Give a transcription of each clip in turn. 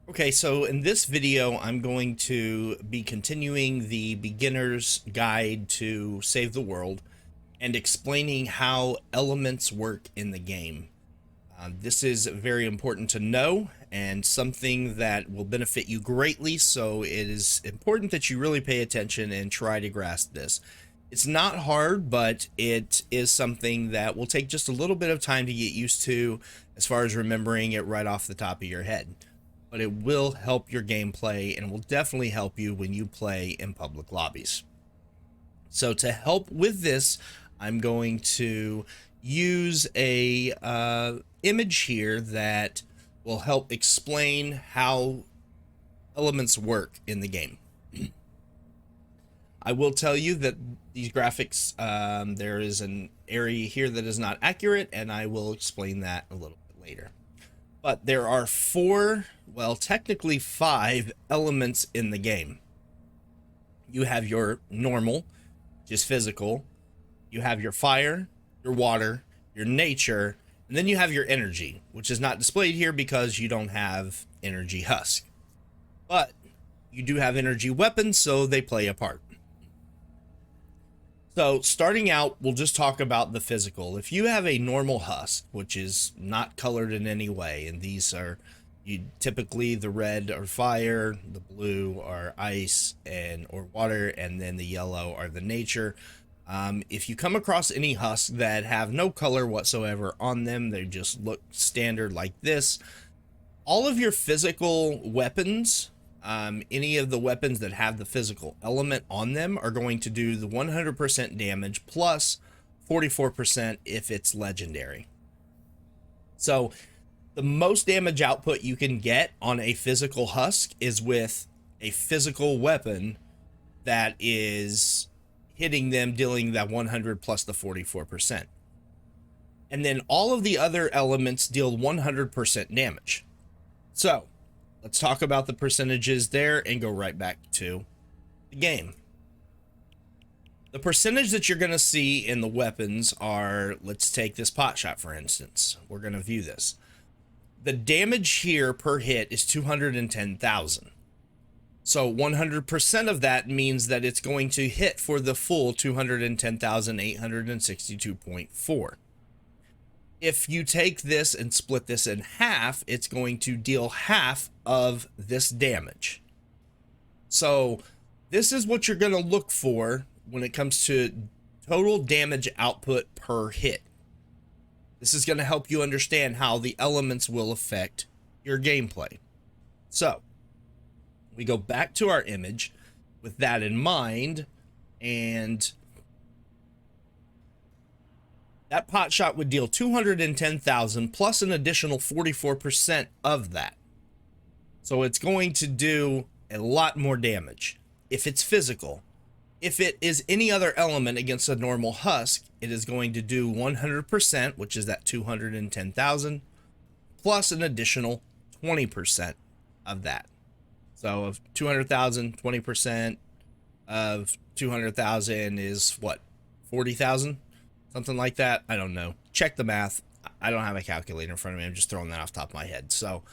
Okay, so in this video, I'm going to be continuing the beginner's guide to Save the World and explaining how elements work in the game. This is very important to know and something that will benefit you greatly, so it is important that you really pay attention and try to grasp this. It's not hard, but it is something that will take just a little bit of time to get used to as far as remembering it right off the top of your head. But it will help your gameplay and will definitely help you when you play in public lobbies. So to help with this, I'm going to use a image here that will help explain how elements work in the game. I will tell you that these graphics, there is an area here that is not accurate, and I will explain that a little bit later. But there are four, well, technically five elements in the game. You have your normal, just physical. You have your fire, your water, your nature, and then you have your energy, which is not displayed here because you don't have energy husk. But you do have energy weapons, so they play a part. So starting out, we'll just talk about the physical. If you have a normal husk, which is not colored in any way, and these are typically the red are fire, the blue are ice or water, and then the yellow are the nature. If you come across any husks that have no color whatsoever on them, they just look standard like this. All of your physical weapons, any of the weapons that have the physical element on them are going to do the 100% damage plus 44% if it's legendary. So the most damage output you can get on a physical husk is with a physical weapon that is hitting them, dealing that 100 plus the 44%. And then all of the other elements deal 100% damage. So let's talk about the percentages there and go right back to the game. The percentage that you're going to see in the weapons are, let's take this pot shot for instance. We're going to view this. The damage here per hit is 210,000. So 100% of that means that it's going to hit for the full 210,862.4. If you take this and split this in half, it's going to deal half of this damage. So this is what you're going to look for when it comes to total damage output per hit. This is going to help you understand how the elements will affect your gameplay. So we go back to our image with that in mind, and that pot shot would deal 210,000 plus an additional 44% of that. So it's going to do a lot more damage if it's physical. If it is any other element against a normal husk, it is going to do 100%, which is that 210,000, plus an additional 20% of that. So of 200,000, 20% of 200,000 is what, 40,000? Something like that. I don't know. Check the math. I don't have a calculator in front of me. I'm just throwing that off the top of my head. So,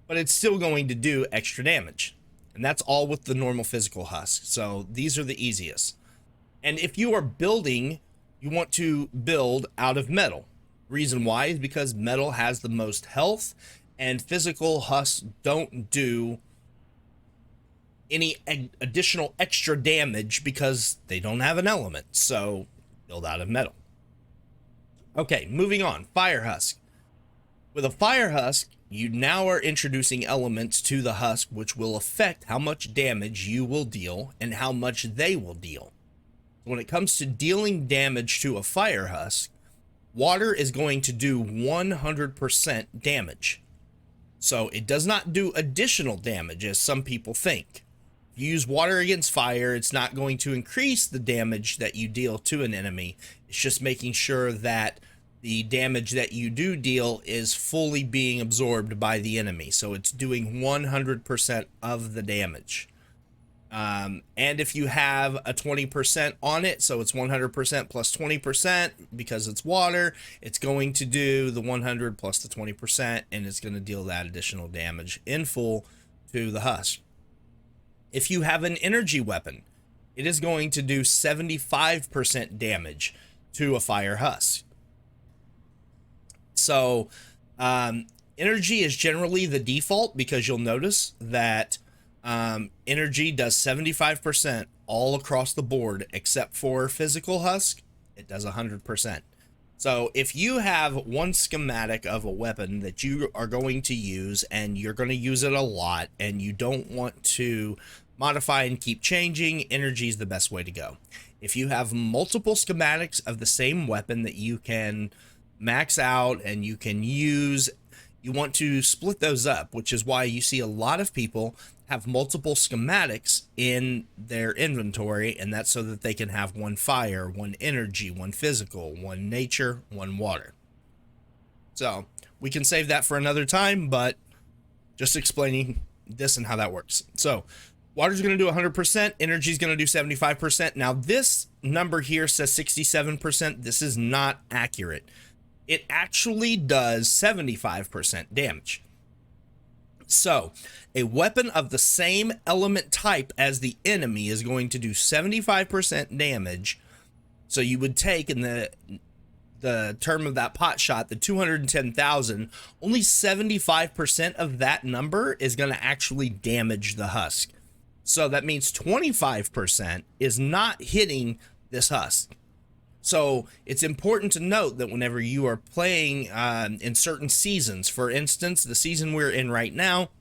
but it's still going to do extra damage. And that's all with the normal physical husk. So these are the easiest. And if you are building, you want to build out of metal. Reason why is because metal has the most health and physical husks don't do any additional extra damage because they don't have an element. So build out of metal. Okay, moving on. Fire husk. With a fire husk, you now are introducing elements to the husk which will affect how much damage you will deal and how much they will deal. When it comes to dealing damage to a fire husk, water is going to do 100% damage. So it does not do additional damage as some people think. If you use water against fire, it's not going to increase the damage that you deal to an enemy. It's just making sure that the damage that you do deal is fully being absorbed by the enemy. So it's doing 100% of the damage. And if you have a 20% on it, so it's 100% plus 20% because it's water, it's going to do the 100 plus the 20%, and it's going to deal that additional damage in full to the husk. If you have an energy weapon, it is going to do 75% damage to a fire husk. So energy is generally the default, because you'll notice that energy does 75% all across the board, except for physical husk, it does 100%. So if you have one schematic of a weapon that you are going to use and you're going to use it a lot and you don't want to modify and keep changing, energy is the best way to go. If you have multiple schematics of the same weapon that you can max out and you can use, you want to split those up, which is why you see a lot of people have multiple schematics in their inventory, and that's so that they can have one fire, one energy, one physical, one nature, one water. So we can save that for another time, but just explaining this and how that works. So water's going to do 100%, energy is going to do 75%. Now this number here says 67%. This is not accurate. It actually does 75% damage. So a weapon of the same element type as the enemy is going to do 75% damage. So you would take, in the term of that pot shot, the 210,000, only 75% of that number is going to actually damage the husk. So that means 25% is not hitting this husk. So it's important to note that whenever you are playing in certain seasons, for instance, the season we're in right now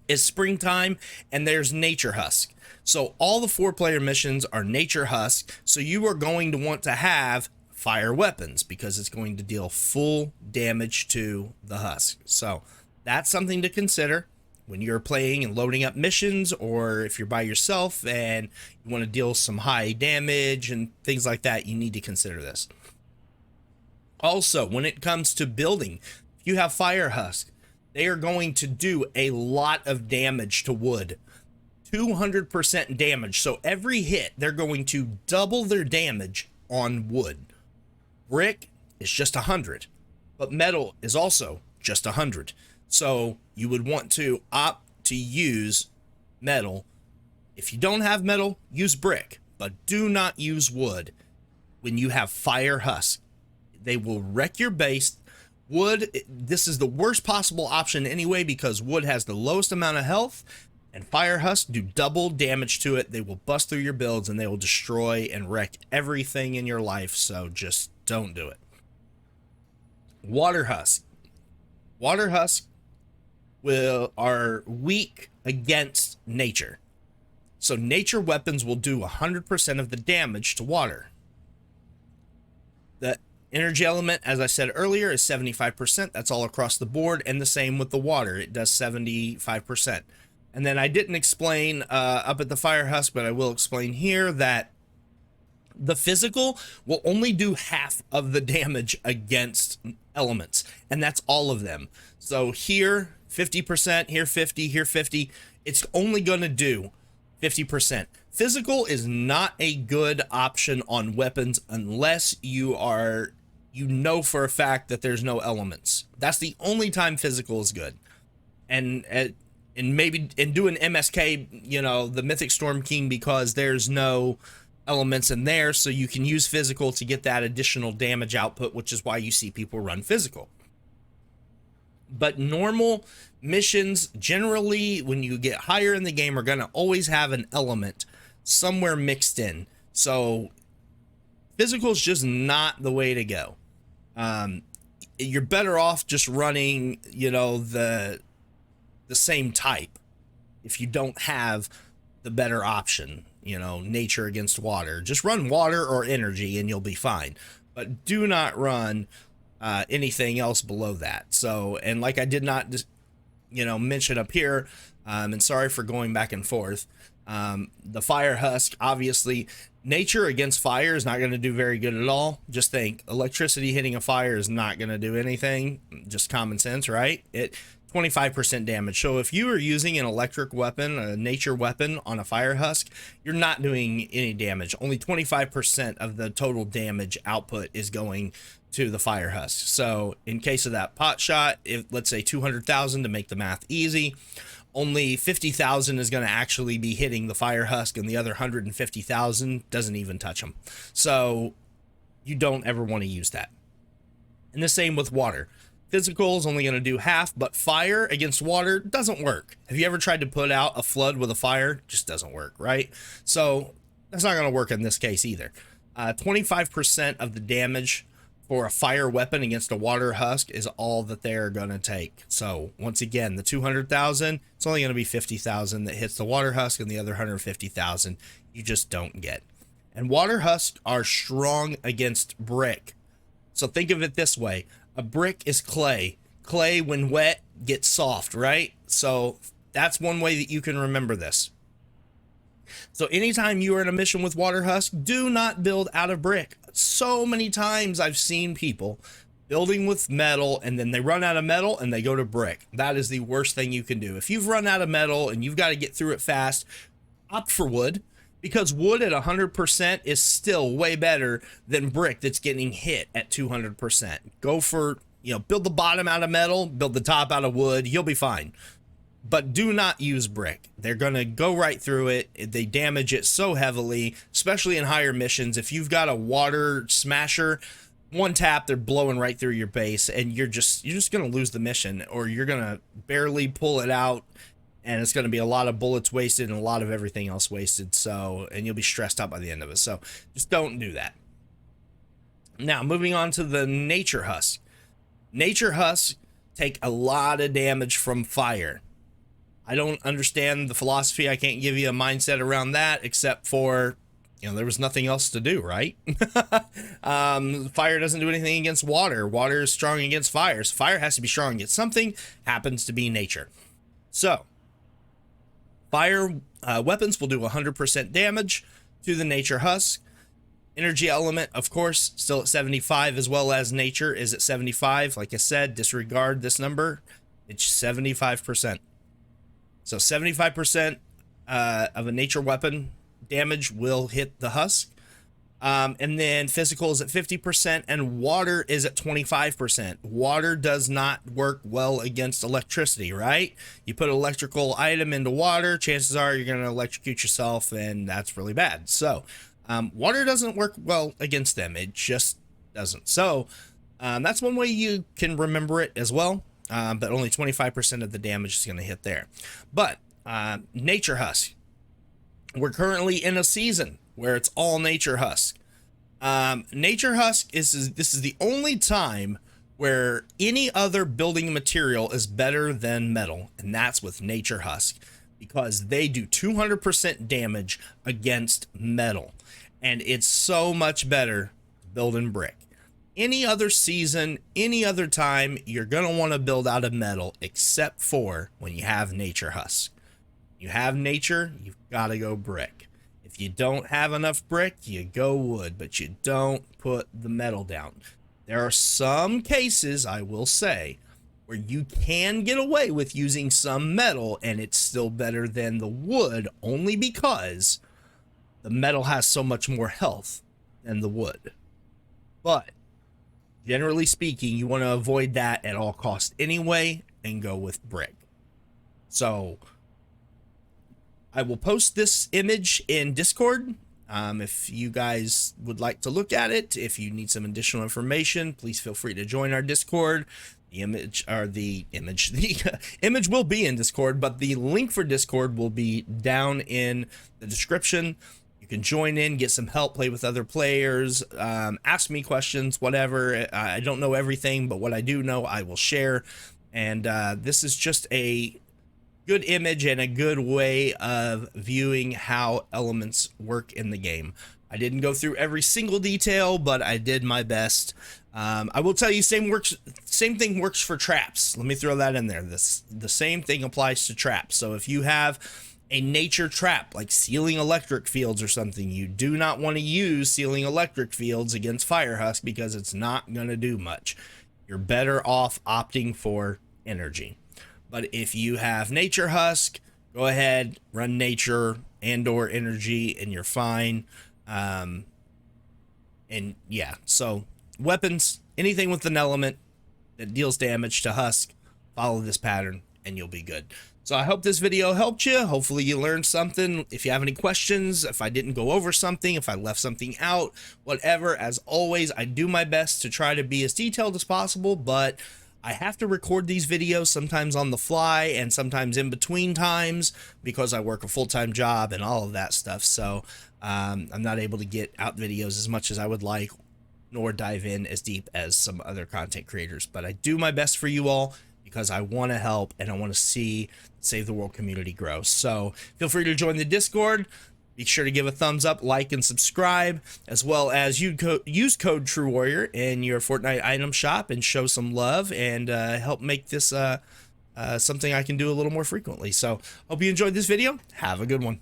is springtime and there's nature husk. So all the 4-player missions are nature husk. So you are going to want to have fire weapons because it's going to deal full damage to the husk. So that's something to consider when you're playing and loading up missions, or if you're by yourself and you want to deal some high damage and things like that, you need to consider this. Also, when it comes to building, if you have fire husk, they are going to do a lot of damage to wood. 200% damage. So every hit, they're going to double their damage on wood. Brick is just 100, but metal is also just 100. So you would want to opt to use metal. If you don't have metal, use brick, but do not use wood when you have fire husk. They will wreck your base. Wood, this is the worst possible option anyway, because wood has the lowest amount of health, and fire husk do double damage to it. They will bust through your builds and they will destroy and wreck everything in your life. So just don't do it. Water husk. Water husk are weak against nature. So nature weapons will do 100% of the damage to water. The energy element, as I said earlier, is 75%. That's all across the board, and the same with the water. It does 75%. And then I didn't explain up at the fire husk, but I will explain here that the physical will only do half of the damage against elements, and that's all of them. So here 50%, here 50, here 50. It's only going to do 50%. Physical is not a good option on weapons unless you know for a fact that there's no elements. That's the only time physical is good. And maybe do an MSK, you know, the Mythic Storm King, because there's no elements in there, so you can use physical to get that additional damage output, which is why you see people run physical. But normal missions, generally, when you get higher in the game, are going to always have an element somewhere mixed in. So physical is just not the way to go. You're better off just running, you know, the same type if you don't have the better option, you know, nature against water. Just run water or energy and you'll be fine. But do not run anything else below that. So, and like I did not just, you know, mention up here, and sorry for going back and forth, the fire husk, obviously nature against fire is not going to do very good at all. Just think, electricity hitting a fire is not going to do anything. Just common sense, right? 25% damage. So if you are using an electric weapon, a nature weapon on a fire husk, you're not doing any damage. Only 25% of the total damage output is going to the fire husk. So in case of that pot shot, if let's say 200,000 to make the math easy, only 50,000 is going to actually be hitting the fire husk, and the other 150,000 doesn't even touch them. So you don't ever want to use that. And the same with water. Physical is only going to do half, but fire against water doesn't work. Have you ever tried to put out a flood with a fire? Just doesn't work, right? So that's not going to work in this case either. 25% of the damage for a fire weapon against a water husk is all that they're going to take. So once again, the 200,000, it's only going to be 50,000 that hits the water husk, and the other 150,000 you just don't get. And water husks are strong against brick. So think of it this way. A brick is clay. Clay, when wet, gets soft, right? So that's one way that you can remember this. So anytime you are in a mission with water husk, do not build out of brick. So many times I've seen people building with metal, and then they run out of metal and they go to brick. That is the worst thing you can do. If you've run out of metal and you've got to get through it fast, opt for wood. Because wood at 100% is still way better than brick that's getting hit at 200%. Go for, build the bottom out of metal, build the top out of wood, you'll be fine. But do not use brick. They're going to go right through it. They damage it so heavily, especially in higher missions. If you've got a water smasher, one tap, they're blowing right through your base, and you're just going to lose the mission, or you're going to barely pull it out. And it's going to be a lot of bullets wasted and a lot of everything else wasted. So, and you'll be stressed out by the end of it. So just don't do that. Now, moving on to the nature husk. Nature husks take a lot of damage from fire. I don't understand the philosophy. I can't give you a mindset around that, except for, there was nothing else to do, right? Fire doesn't do anything against water. Water is strong against fire. So fire has to be strong against something. Happens to be nature. So fire weapons will do 100% damage to the nature husk. Energy element, of course, still at 75, as well as nature is at 75. Like I said, disregard this number. It's 75%. So 75% of a nature weapon damage will hit the husk. And then physical is at 50%, and water is at 25%. Water does not work well against electricity, right? You put an electrical item into water, chances are you're going to electrocute yourself, and that's really bad. So water doesn't work well against them. It just doesn't. So that's one way you can remember it as well, but only 25% of the damage is going to hit there. But nature husk. We're currently in a season where it's all nature husk. Nature husk this is the only time where any other building material is better than metal, and that's with nature husk, because they do 200% damage against metal, and it's so much better building brick. Any other season, any other time, you're gonna want to build out of metal, except for when you have nature husk. You have nature, you've got to go brick. If you don't have enough brick, you go wood, but you don't put the metal down. There are some cases, I will say, where you can get away with using some metal, and it's still better than the wood, only because the metal has so much more health than the wood. But generally speaking, you want to avoid that at all costs anyway, and go with brick. So I will post this image in Discord. If you guys would like to look at it, if you need some additional information, please feel free to join our Discord. The image will be in Discord, but the link for Discord will be down in the description. You can join in, get some help, play with other players, ask me questions, whatever. I don't know everything, but what I do know, I will share. And this is just a good image and a good way of viewing how elements work in the game. I didn't go through every single detail, but I did my best. I will tell you, same thing works for traps. Let me throw that in there. The same thing applies to traps. So if you have a nature trap, like sealing electric fields or something, you do not want to use sealing electric fields against fire husk, because it's not going to do much. You're better off opting for energy. But if you have nature husk, go ahead, run nature and or energy, and you're fine. And yeah, so weapons, anything with an element that deals damage to husk, follow this pattern, and you'll be good. So I hope this video helped you. Hopefully you learned something. If you have any questions, if I didn't go over something, if I left something out, whatever, as always, I do my best to try to be as detailed as possible, but I have to record these videos sometimes on the fly and sometimes in between times because I work a full-time job and all of that stuff. So I'm not able to get out videos as much as I would like, nor dive in as deep as some other content creators. But I do my best for you all because I want to help and I want to see Save the World community grow. So feel free to join the Discord. Be sure to give a thumbs up, like, and subscribe, as well as use code TRUEWARRIOR in your Fortnite item shop and show some love and help make this something I can do a little more frequently. So hope you enjoyed this video. Have a good one.